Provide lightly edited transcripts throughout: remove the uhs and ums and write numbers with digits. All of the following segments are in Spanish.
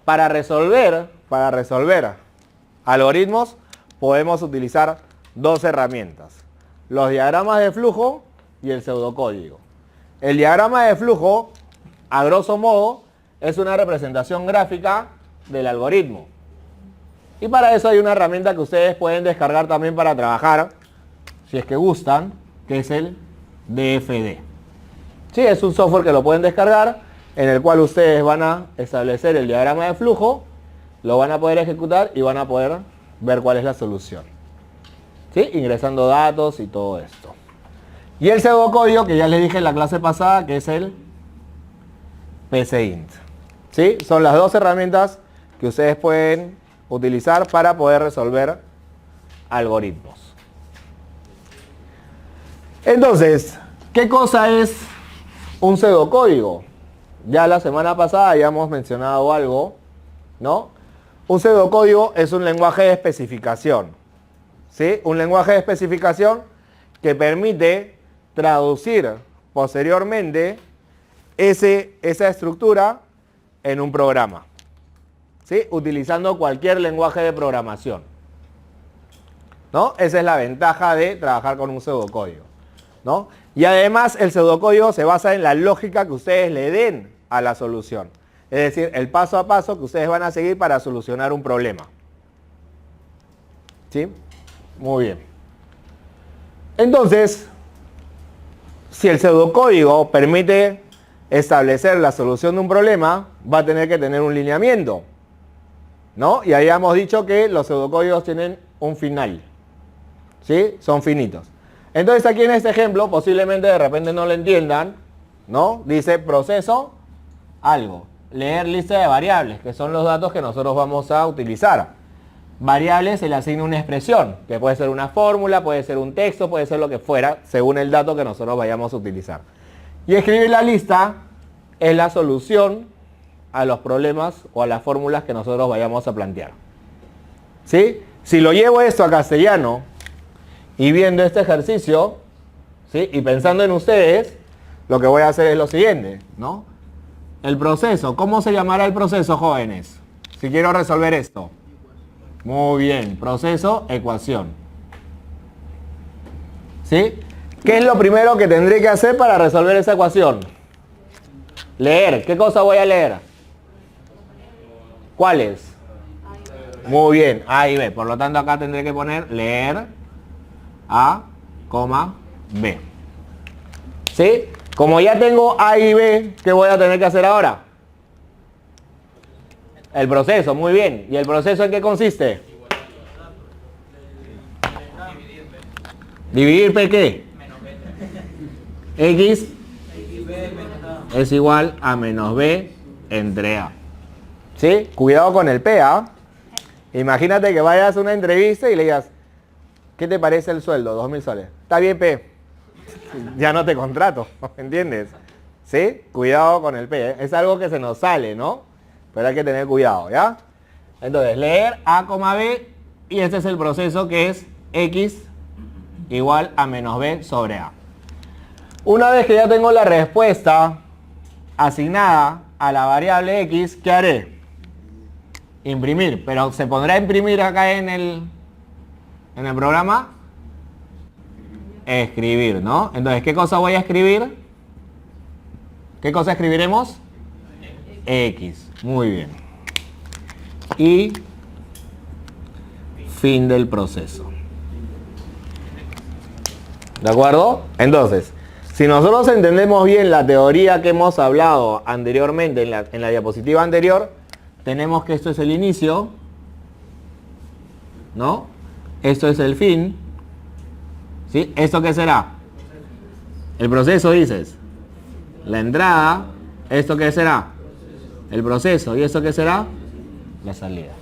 Para resolver algoritmos podemos utilizar dos herramientas: los diagramas de flujo y el pseudocódigo. El diagrama de flujo, a grosso modo, es una representación gráfica del algoritmo. Y para eso hay una herramienta que ustedes pueden descargar también para trabajar, si es que gustan, que es el DFD. Sí, es un software que lo pueden descargar, en el cual ustedes van a establecer el diagrama de flujo, lo van a poder ejecutar y van a poder ver cuál es la solución. ¿Sí? Ingresando datos y todo esto. Y el pseudocódigo, que ya les dije en la clase pasada, que es el PCInt. ¿Sí? Son las dos herramientas que ustedes pueden utilizar para poder resolver algoritmos. Entonces, ¿qué cosa es un pseudocódigo? Ya la semana pasada ya hemos mencionado algo, ¿no? Un pseudocódigo es un lenguaje de especificación, ¿sí? Un lenguaje de especificación que permite traducir posteriormente esa estructura en un programa, ¿sí? Utilizando cualquier lenguaje de programación, ¿no? Esa es la ventaja de trabajar con un pseudocódigo, ¿no? Y además el pseudocódigo se basa en la lógica que ustedes le den a la solución. Es decir, el paso a paso que ustedes van a seguir para solucionar un problema. ¿Sí? Muy bien. Entonces, si el pseudocódigo permite establecer la solución de un problema, va a tener que tener un lineamiento, ¿no? Y habíamos dicho que los pseudocódigos tienen un final, ¿sí? Son finitos. Entonces aquí en este ejemplo, posiblemente de repente no lo entiendan, ¿no? Dice proceso, algo. Leer lista de variables, que son los datos que nosotros vamos a utilizar. Variables se le asigna una expresión, que puede ser una fórmula, puede ser un texto, puede ser lo que fuera, según el dato que nosotros vayamos a utilizar. Y escribir la lista es la solución a los problemas o a las fórmulas que nosotros vayamos a plantear. ¿Sí? Si lo llevo esto a castellano y viendo este ejercicio, ¿sí? Y pensando en ustedes, lo que voy a hacer es lo siguiente, ¿no? El proceso, ¿cómo se llamará el proceso, jóvenes? Si quiero resolver esto. Muy bien, proceso, ecuación. ¿Sí? ¿Qué es lo primero que tendré que hacer para resolver esa ecuación? Leer. ¿Qué cosa voy a leer? ¿Cuáles? Muy bien, A y B. Por lo tanto, acá tendré que poner leer A, B. ¿Sí? Como ya tengo A y B, ¿qué voy a tener que hacer ahora? El proceso, muy bien. ¿Y el proceso en qué consiste? ¿Dividir P qué? X es igual a menos B entre A. ¿Sí? Cuidado con el P, ¿ah? Imagínate que vayas a una entrevista y le digas, ¿qué te parece el sueldo? 2.000 soles. Está bien, P. Ya no te contrato, ¿entiendes? ¿Sí? Cuidado con el P, ¿eh? Es algo que se nos sale, ¿no? Pero hay que tener cuidado, ¿ya? Entonces, leer A, B, y este es el proceso que es X igual a menos B sobre A. Una vez que ya tengo la respuesta asignada a la variable X, ¿qué haré? Imprimir, pero ¿se pondrá a imprimir acá en el programa? Escribir, ¿no? Entonces, ¿qué cosa voy a escribir? ¿Qué cosa escribiremos? X. Muy bien. Y fin del proceso. ¿De acuerdo? Entonces, si nosotros entendemos bien la teoría que hemos hablado anteriormente en la diapositiva anterior, tenemos que esto es el inicio, ¿no? Esto es el fin. ¿Sí? ¿Esto qué será? El proceso, dices. La entrada. ¿Esto qué será? El proceso. ¿Y esto qué será? La salida.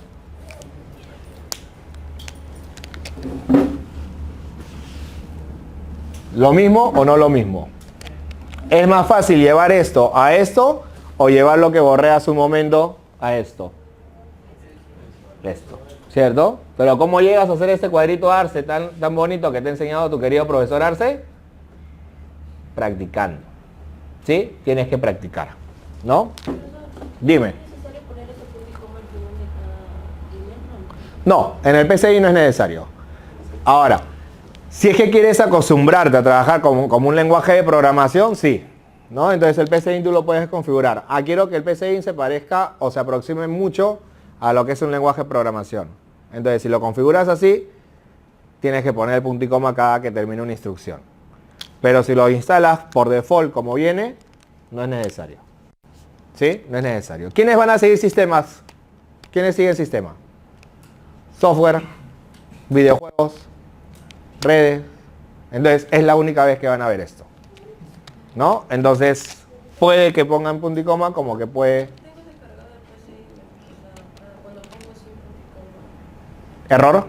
¿Lo mismo o no lo mismo? ¿Es más fácil llevar esto a esto o llevar lo que borré hace un momento a esto? Esto, ¿cierto? Pero ¿cómo llegas a hacer este cuadrito Arce tan bonito que te ha enseñado tu querido profesor Arce? Practicando. ¿Sí? Tienes que practicar, ¿no? Dime. No, en el PCI no es necesario. Ahora, si es que quieres acostumbrarte a trabajar como un lenguaje de programación, sí, ¿no? Entonces el PCI tú lo puedes configurar. Quiero que el PCI se parezca o se aproxime mucho a lo que es un lenguaje de programación. Entonces, si lo configuras así, tienes que poner el punto y coma cada que termine una instrucción. Pero si lo instalas por default como viene, no es necesario. ¿Sí? No es necesario. ¿Quiénes van a seguir sistemas? ¿Quiénes siguen sistema? Software, videojuegos, redes. Entonces, es la única vez que van a ver esto, ¿no? Entonces, puede que pongan punto y coma como que puede... ¿Error?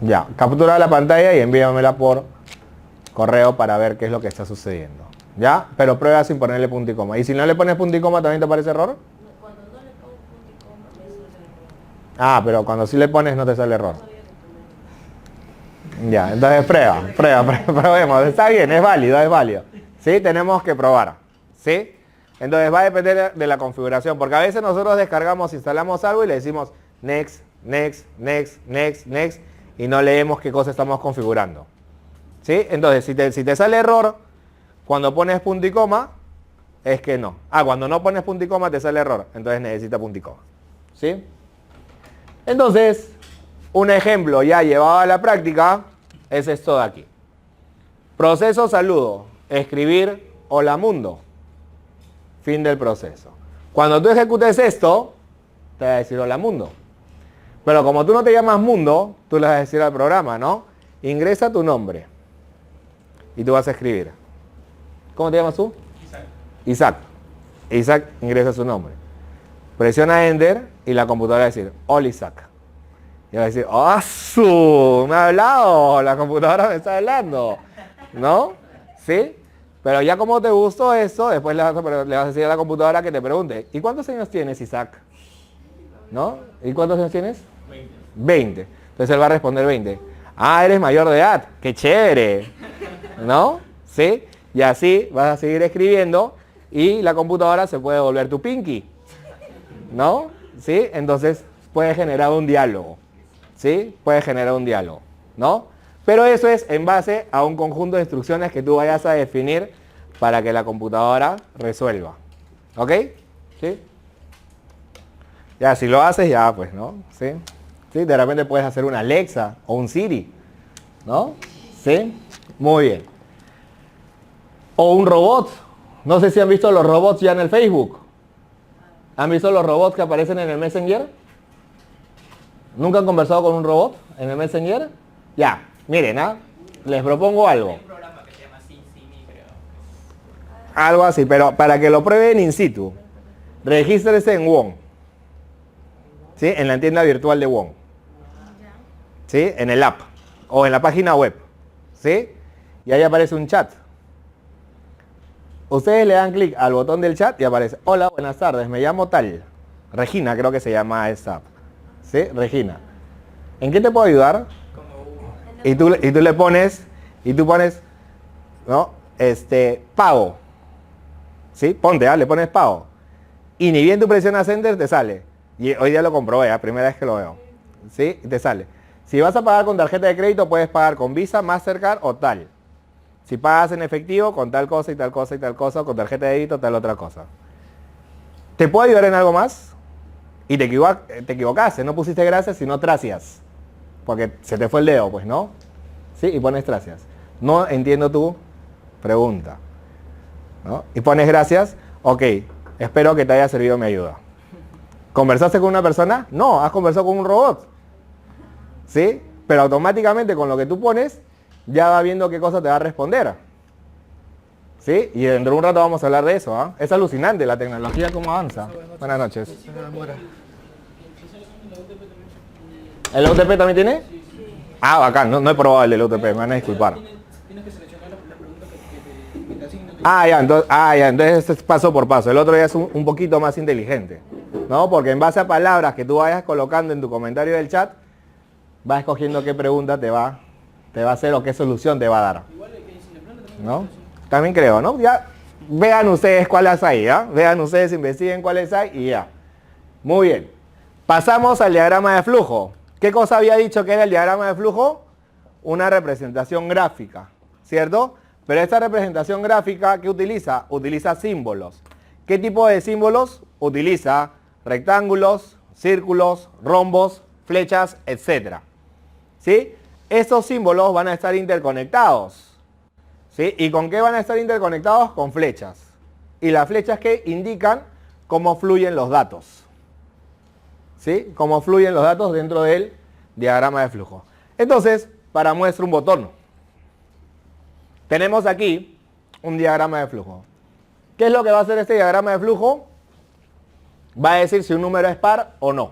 Ya, captura la pantalla y envíamela por correo para ver qué es lo que está sucediendo. ¿Ya? Pero prueba sin ponerle punto y coma. ¿Y si no le pones punto y coma también te parece error? Cuando no le pongo punto y coma me sale error. Pero cuando sí le pones no te sale error. Ya, entonces probemos. Está bien, es válido. ¿Sí? Tenemos que probar. ¿Sí? Entonces va a depender de la configuración, porque a veces nosotros descargamos, instalamos algo y le decimos next, next, next, next, next, y no leemos qué cosa estamos configurando. ¿Sí? Entonces, si te sale error, cuando pones punto y coma, es que no. Cuando no pones punto y coma te sale error, entonces necesita punto y coma. ¿Sí? Entonces, un ejemplo ya llevado a la práctica es esto de aquí. Proceso saludo, escribir hola mundo. Fin del proceso. Cuando tú ejecutes esto, te va a decir hola mundo. Pero como tú no te llamas mundo, tú le vas a decir al programa, ¿no? Ingresa tu nombre. Y tú vas a escribir. ¿Cómo te llamas tú? Isaac. Isaac ingresa su nombre. Presiona Enter y la computadora va a decir, hola Isaac. Y va a decir, ¡ah, su! Me ha hablado, la computadora me está hablando. ¿No? ¿Sí? Pero ya como te gustó eso, después le vas a decir a la computadora que te pregunte, ¿y cuántos años tienes, Isaac? ¿No? ¿Y cuántos años tienes? 20. Entonces él va a responder 20. Eres mayor de edad. ¡Qué chévere! ¿No? ¿Sí? Y así vas a seguir escribiendo y la computadora se puede volver tu pinky. ¿No? ¿Sí? Entonces puede generar un diálogo. ¿Sí? Puede generar un diálogo. ¿No? Pero eso es en base a un conjunto de instrucciones que tú vayas a definir para que la computadora resuelva. ¿Ok? ¿Sí? Ya, si lo haces, ya pues, ¿no? ¿Sí? ¿Sí? De repente puedes hacer una Alexa o un Siri. ¿No? ¿Sí? Muy bien. O un robot. No sé si han visto los robots ya en el Facebook. ¿Han visto los robots que aparecen en el Messenger? ¿Nunca han conversado con un robot en el Messenger? Ya, miren, les propongo algo. Hay un programa que se llama SimSimi, creo. Algo así, pero para que lo prueben in situ, regístrese en WOM. ¿Sí? En la tienda virtual de WOM. ¿Sí? En el app. O en la página web. ¿Sí? Y ahí aparece un chat. Ustedes le dan clic al botón del chat y aparece, hola, buenas tardes, me llamo tal. Regina, creo que se llama esa app. ¿Sí? Regina. ¿En qué te puedo ayudar? Y tú le pones, ¿no? Pago. ¿Sí? Ponte, le pones pago. Y ni bien tú presionas Enter, te sale. Y hoy día lo comprobé, primera vez que lo veo. ¿Sí? Y te sale. Si vas a pagar con tarjeta de crédito, puedes pagar con Visa, Mastercard o tal. Si pagas en efectivo, con tal cosa y tal cosa y tal cosa, o con tarjeta de débito, tal otra cosa. ¿Te puedo ayudar en algo más? Y te equivocaste, no pusiste gracias, sino gracias. Porque se te fue el dedo, pues, ¿no? ¿Sí? Y pones gracias. No entiendo tu pregunta. ¿No? Y pones gracias, ok, espero que te haya servido mi ayuda. ¿Conversaste con una persona? No, has conversado con un robot. ¿Sí? Pero automáticamente con lo que tú pones, ya va viendo qué cosa te va a responder. ¿Sí? Y dentro de un rato vamos a hablar de eso. Es alucinante la tecnología, cómo avanza. Buenas noches. ¿El UTP también tiene? Bacán, no he probado el del UTP, me van a disculpar. Tienes que seleccionar la pregunta que te asignan. Entonces este es paso por paso. El otro ya es un poquito más inteligente, ¿no? Porque en base a palabras que tú vayas colocando en tu comentario del chat, vas escogiendo qué pregunta te va a hacer o qué solución te va a dar. Igual que sin el plan de ¿No? También creo, ¿no? Ya vean ustedes cuáles hay, ¿ya? Vean ustedes, investiguen cuáles hay y ya. Muy bien. Pasamos al diagrama de flujo. ¿Qué cosa había dicho que era el diagrama de flujo? Una representación gráfica, ¿cierto? Pero esta representación gráfica, ¿qué utiliza? Utiliza símbolos. ¿Qué tipo de símbolos? Utiliza rectángulos, círculos, rombos, flechas, etc. ¿Sí? Estos símbolos van a estar interconectados. ¿Sí? ¿Y con qué van a estar interconectados? Con flechas. Y las flechas que indican cómo fluyen los datos. ¿Sí? Cómo fluyen los datos dentro del diagrama de flujo. Entonces, para muestra un botón. Tenemos aquí un diagrama de flujo. ¿Qué es lo que va a hacer este diagrama de flujo? Va a decir si un número es par o no.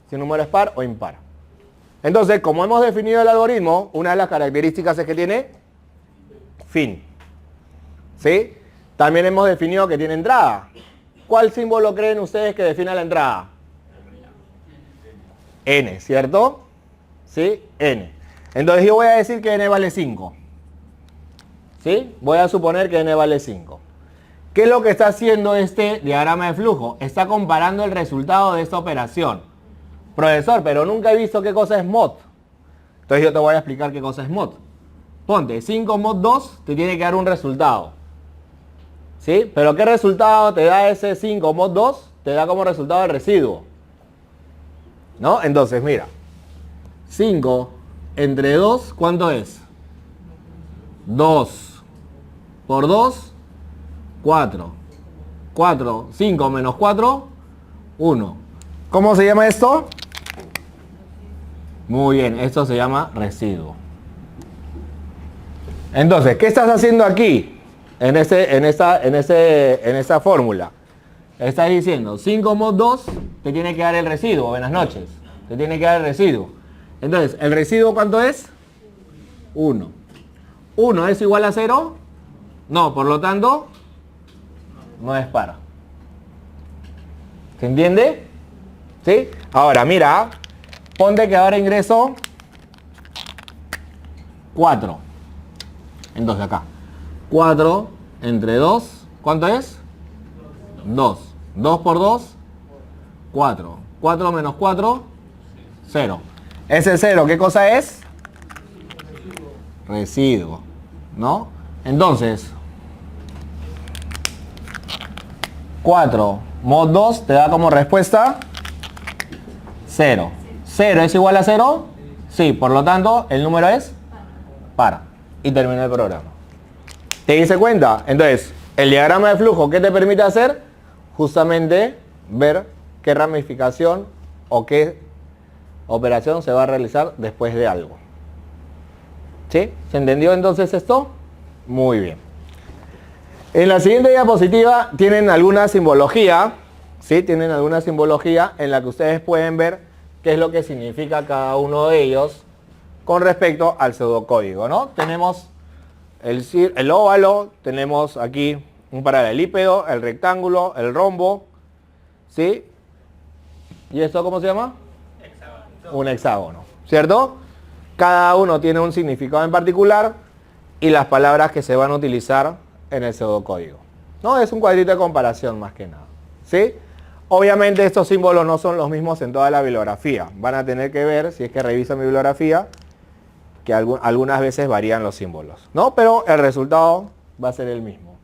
Si un número es par o impar. Entonces, como hemos definido el algoritmo, una de las características es que tiene fin. ¿Sí? También hemos definido que tiene entrada. ¿Cuál símbolo creen ustedes que define la entrada? N, ¿cierto? ¿Sí? N. Entonces yo voy a decir que N vale 5. ¿Sí? Voy a suponer que N vale 5. ¿Qué es lo que está haciendo este diagrama de flujo? Está comparando el resultado de esta operación. Profesor, pero nunca he visto qué cosa es mod. Entonces yo te voy a explicar qué cosa es mod. Ponte, 5 mod 2 te tiene que dar un resultado. ¿Sí? Pero ¿qué resultado te da ese 5 mod 2? Te da como resultado el residuo. ¿No? Entonces, mira. 5 entre 2, ¿cuánto es? 2 por 2, 4. 4, 5 menos 4, 1. ¿Cómo se llama esto? Muy bien, esto se llama residuo. Entonces, ¿qué estás haciendo aquí? En esta fórmula. Estás diciendo 5 mod 2 te tiene que dar el residuo. Buenas noches. Te tiene que dar el residuo. Entonces, ¿el residuo cuánto es? 1. ¿1 es igual a 0? No, por lo tanto, no es par. ¿Se entiende? ¿Sí? Ahora, mira, ponte que ahora ingreso 4. Entonces acá, 4 entre 2, ¿cuánto es? 2. 2 por 2, 4. 4 menos 4, 0. Ese 0, ¿qué cosa es? Residuo, ¿no? Entonces, 4 mod 2 te da como respuesta 0. ¿0 es igual a 0? Sí, por lo tanto, el número es par. Y terminó el programa. ¿Te diste cuenta? Entonces, el diagrama de flujo, ¿qué te permite hacer? Justamente ver qué ramificación o qué operación se va a realizar después de algo. ¿Sí? ¿Se entendió entonces esto? Muy bien. En la siguiente diapositiva tienen alguna simbología, ¿sí? Tienen alguna simbología en la que ustedes pueden ver qué es lo que significa cada uno de ellos con respecto al pseudocódigo, ¿no? Tenemos el óvalo, tenemos aquí un paralelípedo, el rectángulo, el rombo, ¿sí? ¿Y esto cómo se llama? Hexágono. Un hexágono, ¿cierto? Cada uno tiene un significado en particular y las palabras que se van a utilizar en el pseudocódigo. ¿No? Es un cuadrito de comparación más que nada, ¿sí? Obviamente estos símbolos no son los mismos en toda la bibliografía. Van a tener que ver, si es que revisan mi bibliografía, que algunas veces varían los símbolos, ¿no? Pero el resultado va a ser el mismo.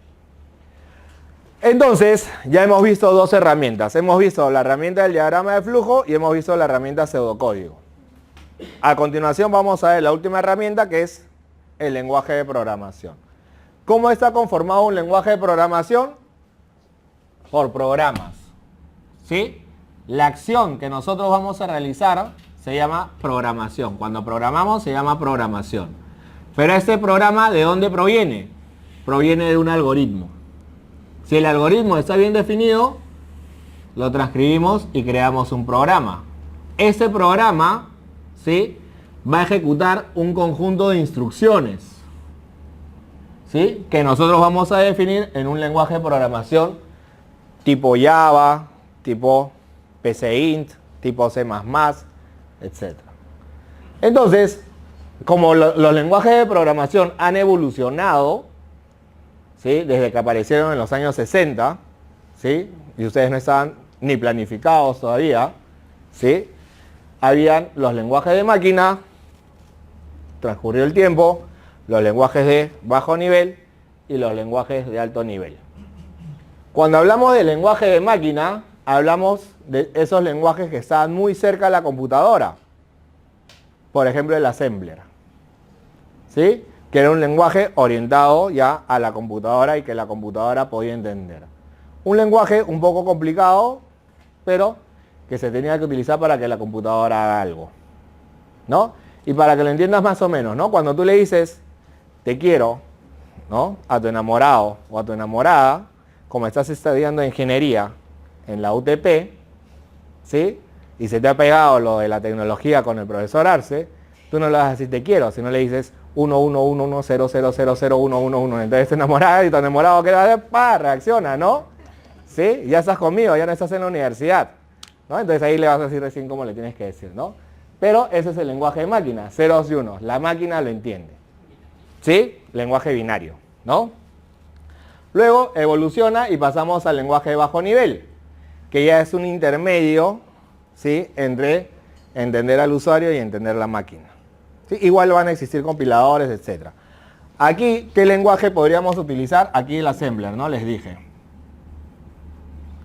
Entonces, ya hemos visto dos herramientas. Hemos visto la herramienta del diagrama de flujo y hemos visto la herramienta pseudocódigo. A continuación vamos a ver la última herramienta, que es el lenguaje de programación. ¿Cómo está conformado un lenguaje de programación? Por programas, ¿sí? La acción que nosotros vamos a realizar se llama programación. Cuando programamos se llama programación. Pero este programa, ¿de dónde proviene? Proviene de un algoritmo. Si el algoritmo está bien definido, lo transcribimos y creamos un programa. Ese programa, ¿sí?, va a ejecutar un conjunto de instrucciones, ¿sí?, que nosotros vamos a definir en un lenguaje de programación tipo Java, tipo PCInt, tipo C++, etc. Entonces, como los lenguajes de programación han evolucionado, ¿sí? Desde que aparecieron en los años 60, ¿sí? Y ustedes no estaban ni planificados todavía, ¿sí? Habían los lenguajes de máquina, transcurrió el tiempo, los lenguajes de bajo nivel y los lenguajes de alto nivel. Cuando hablamos de lenguaje de máquina, hablamos de esos lenguajes que están muy cerca a la computadora. Por ejemplo, el assembler, ¿sí? Que era un lenguaje orientado ya a la computadora y que la computadora podía entender. Un lenguaje un poco complicado, pero que se tenía que utilizar para que la computadora haga algo, ¿no? Y para que lo entiendas más o menos, ¿no? Cuando tú le dices, te quiero, ¿no? A tu enamorado o a tu enamorada, como estás estudiando ingeniería en la UTP, ¿sí? Y se te ha pegado lo de la tecnología con el profesor Arce, tú no le vas a decir te quiero, sino le dices 11110000111. Entonces tu enamorada y tu enamorado, ¿qué va a hacer? ¡Pah! Reacciona, ¿no? ¿Sí? Ya estás conmigo, ya no estás en la universidad, ¿no? Entonces ahí le vas a decir recién cómo le tienes que decir, ¿no? Pero ese es el lenguaje de máquina, ceros y unos. La máquina lo entiende. ¿Sí? Lenguaje binario, ¿no? Luego evoluciona y pasamos al lenguaje de bajo nivel, que ya es un intermedio, ¿sí? Entre entender al usuario y entender la máquina. ¿Sí? Igual van a existir compiladores, etc. Aquí, ¿qué lenguaje podríamos utilizar? Aquí el assembler, ¿no? Les dije.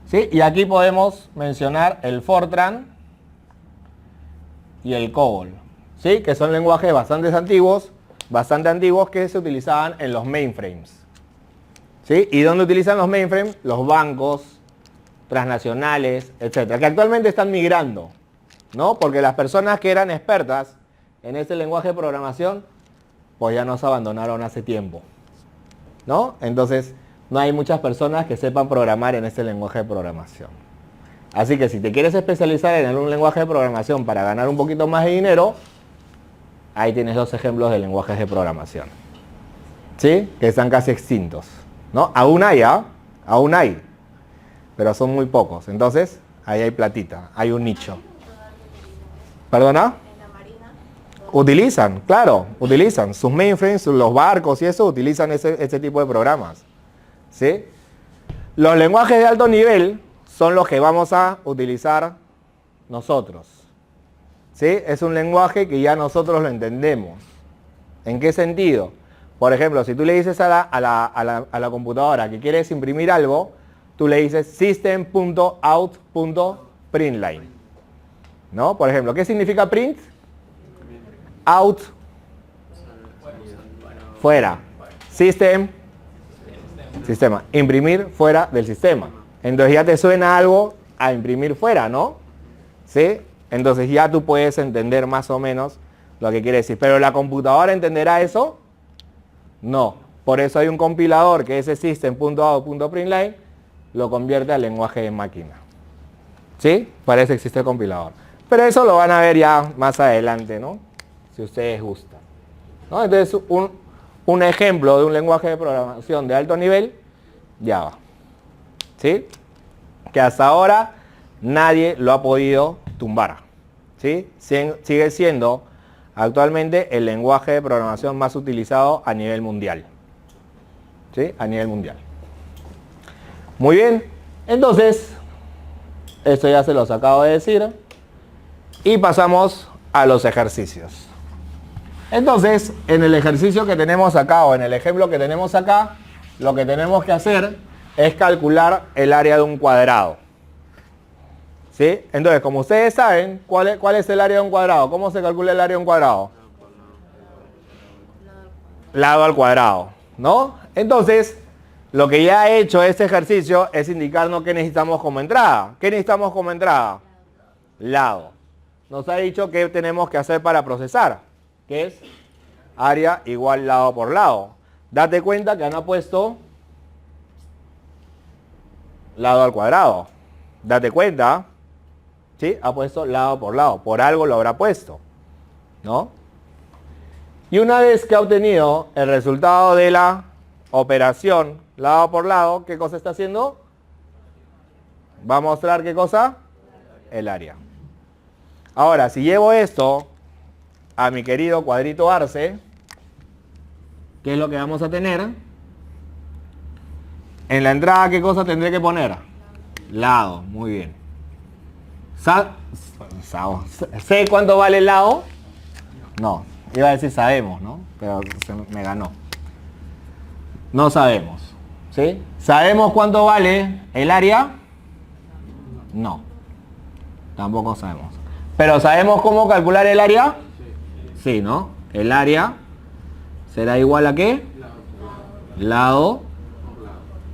¿Sí? Y aquí podemos mencionar el Fortran y el COBOL, ¿sí? Que son lenguajes bastante antiguos que se utilizaban en los mainframes. ¿Sí? ¿Y dónde utilizan los mainframes? Los bancos transnacionales, etcétera, que actualmente están migrando, ¿no? Porque las personas que eran expertas en este lenguaje de programación, pues ya nos abandonaron hace tiempo, ¿no? Entonces, no hay muchas personas que sepan programar en este lenguaje de programación. Así que si te quieres especializar en un lenguaje de programación para ganar un poquito más de dinero, ahí tienes dos ejemplos de lenguajes de programación, ¿sí? Que están casi extintos, ¿no? Aún hay, ¿ah? Aún hay, pero son muy pocos. Entonces, ahí hay platita, hay un nicho. ¿Perdona? En la marina. Utilizan, claro, utilizan sus mainframes, los barcos y eso, utilizan ese tipo de programas, ¿sí? Los lenguajes de alto nivel son los que vamos a utilizar nosotros, ¿sí? Es un lenguaje que ya nosotros lo entendemos. ¿En qué sentido? Por ejemplo, si tú le dices a la computadora que quieres imprimir algo, tú le dices system.out.println, ¿no? Por ejemplo, ¿qué significa print? Out, fuera. System, sistema. Imprimir fuera del sistema. Entonces ya te suena algo a imprimir fuera, ¿no? ¿Sí? Entonces ya tú puedes entender más o menos lo que quiere decir. ¿Pero la computadora entenderá eso? No. Por eso hay un compilador que ese system.out.println lo convierte al lenguaje de máquina. ¿Sí? Para eso existe el compilador. Pero eso lo van a ver ya más adelante, ¿no? Si ustedes gustan, ¿no? Entonces, un ejemplo de un lenguaje de programación de alto nivel, Java. ¿Sí? Que hasta ahora nadie lo ha podido tumbar. ¿Sí? Sigue siendo actualmente el lenguaje de programación más utilizado a nivel mundial. ¿Sí? A nivel mundial. Muy bien. Entonces, esto ya se los acabo de decir. Y pasamos a los ejercicios. Entonces, en el ejercicio que tenemos acá o en el ejemplo que tenemos acá, lo que tenemos que hacer es calcular el área de un cuadrado. ¿Sí? Entonces, como ustedes saben, ¿cuál es el área de un cuadrado? ¿Cómo se calcula el área de un cuadrado? Lado al cuadrado, ¿no? Entonces, lo que ya ha hecho este ejercicio es indicarnos qué necesitamos como entrada. ¿Qué necesitamos como entrada? Lado. Nos ha dicho qué tenemos que hacer para procesar, que es área igual lado por lado. Date cuenta que han puesto lado al cuadrado. Date cuenta, ¿sí? Ha puesto lado por lado. Por algo lo habrá puesto, ¿no? Y una vez que ha obtenido el resultado de la operación lado por lado, ¿qué cosa está haciendo? Va a mostrar ¿qué cosa? El área. Ahora, si llevo esto a mi querido cuadrito Arce, ¿qué es lo que vamos a tener? En la entrada, ¿qué cosa tendré que poner? Lado, muy bien. ¿Sé cuánto vale el lado? No, iba a decir sabemos, ¿no? Pero me ganó. No sabemos, ¿sí? ¿Sabemos cuánto vale el área? No, tampoco sabemos. ¿Pero sabemos cómo calcular el área? Sí, ¿no? El área será igual a ¿qué? Lado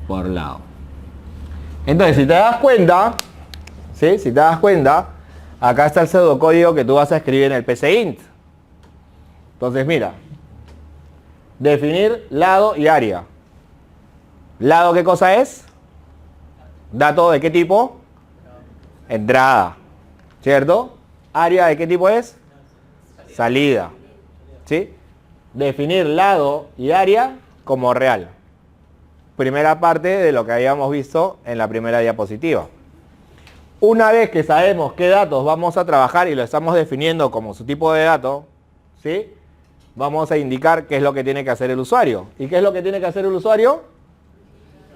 por lado. Entonces, si te das cuenta, ¿sí? Si te das cuenta, acá está el pseudocódigo que tú vas a escribir en el PCInt. Entonces, mira. Definir lado y área. ¿Lado qué cosa es? ¿Dato de qué tipo? Entrada. ¿Cierto? ¿Área de qué tipo es? Salida. ¿Sí? Definir lado y área como real. Primera parte de lo que habíamos visto en la primera diapositiva. Una vez que sabemos qué datos vamos a trabajar y lo estamos definiendo como su tipo de dato, ¿sí? Vamos a indicar qué es lo que tiene que hacer el usuario. ¿Y qué es lo que tiene que hacer el usuario?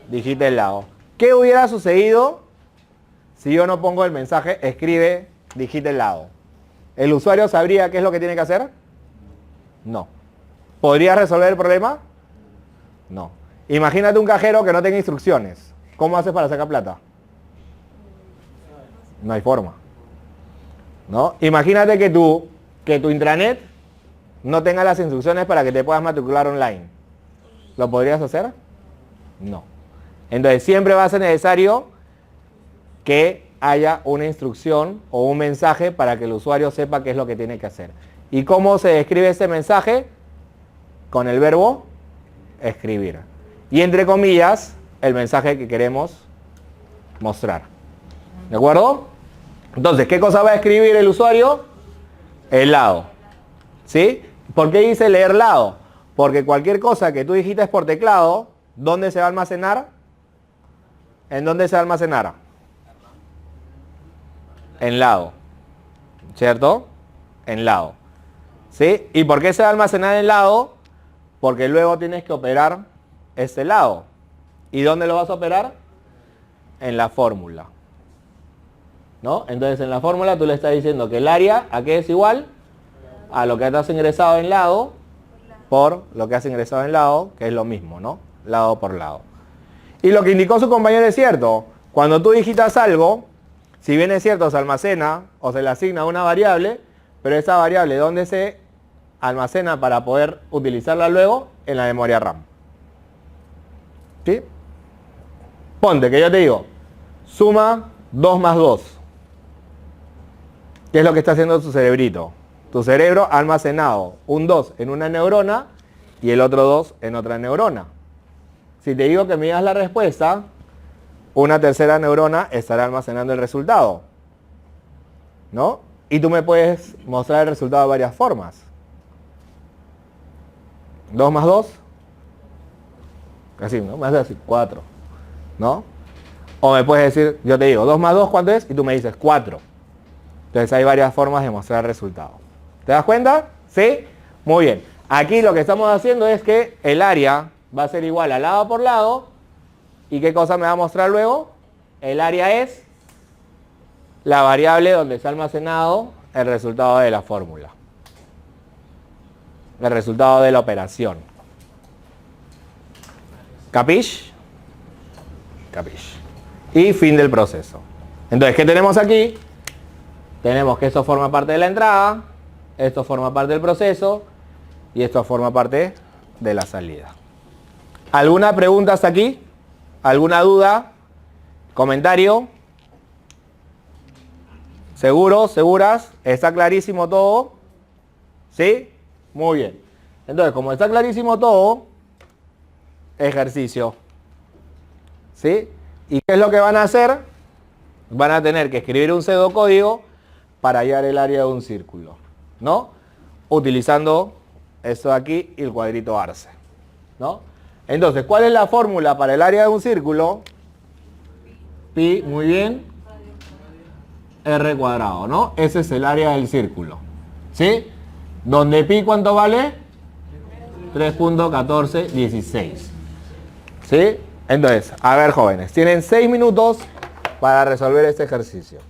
Digite el lado. ¿Qué hubiera sucedido si yo no pongo el mensaje, escribe, digite el lado? ¿El usuario sabría qué es lo que tiene que hacer? No. ¿Podría resolver el problema? No. Imagínate un cajero que no tenga instrucciones. ¿Cómo haces para sacar plata? No hay forma. ¿No? Imagínate que tu intranet no tenga las instrucciones para que te puedas matricular online. ¿Lo podrías hacer? No. Entonces siempre va a ser necesario que haya una instrucción o un mensaje para que el usuario sepa qué es lo que tiene que hacer. ¿Y cómo se describe ese mensaje? Con el verbo escribir. Y entre comillas, el mensaje que queremos mostrar. ¿De acuerdo? Entonces, ¿qué cosa va a escribir el usuario? El lado. ¿Sí? ¿Por qué dice leer lado? Porque cualquier cosa que tú digites por teclado, ¿dónde se va a almacenar? ¿En dónde se va a almacenar? En lado. ¿Cierto? En lado. ¿Sí? ¿Y por qué se va a almacenar en lado? Porque luego tienes que operar este lado. ¿Y dónde lo vas a operar? En la fórmula. ¿No? Entonces en la fórmula tú le estás diciendo que el área, ¿a qué es igual? A lo que has ingresado en lado por lo que has ingresado en lado, que es lo mismo, ¿no? Lado por lado. Y lo que indicó su compañero es cierto. Cuando tú digitas algo, si bien es cierto, se almacena o se le asigna una variable, pero esa variable, ¿dónde se almacena para poder utilizarla luego? En la memoria RAM. ¿Sí? Ponte que yo te digo, suma 2 más 2. ¿Qué es lo que está haciendo tu cerebrito? Tu cerebro ha almacenado un 2 en una neurona y el otro 2 en otra neurona. Si te digo que me digas la respuesta, una tercera neurona estará almacenando el resultado. ¿No? Y tú me puedes mostrar el resultado de varias formas. 2 más 2. Así, ¿no? Me hace así, 4. ¿No? O me puedes decir, yo te digo, 2 más 2, ¿cuánto es? Y tú me dices, 4. Entonces hay varias formas de mostrar el resultado. ¿Te das cuenta? ¿Sí? Muy bien. Aquí lo que estamos haciendo es que el área va a ser igual a lado por lado. ¿Y qué cosa me va a mostrar luego? El área es la variable donde se ha almacenado el resultado de la fórmula. El resultado de la operación. ¿Capish? Capish. Y fin del proceso. Entonces, ¿qué tenemos aquí? Tenemos que esto forma parte de la entrada, esto forma parte del proceso y esto forma parte de la salida. ¿Alguna pregunta hasta aquí? ¿Alguna duda? ¿Comentario? ¿Seguros? ¿Seguras? ¿Está clarísimo todo? ¿Sí? Muy bien. Entonces, como está clarísimo todo, ejercicio. ¿Sí? ¿Y qué es lo que van a hacer? Van a tener que escribir un pseudocódigo para hallar el área de un círculo, ¿no? Utilizando esto de aquí y el cuadrito arce, ¿no? Entonces, ¿cuál es la fórmula para el área de un círculo? Pi, muy bien, r cuadrado, ¿no? Ese es el área del círculo, ¿sí? Donde pi, ¿cuánto vale? 3.1416, ¿sí? Entonces, a ver jóvenes, tienen 6 minutos para resolver este ejercicio.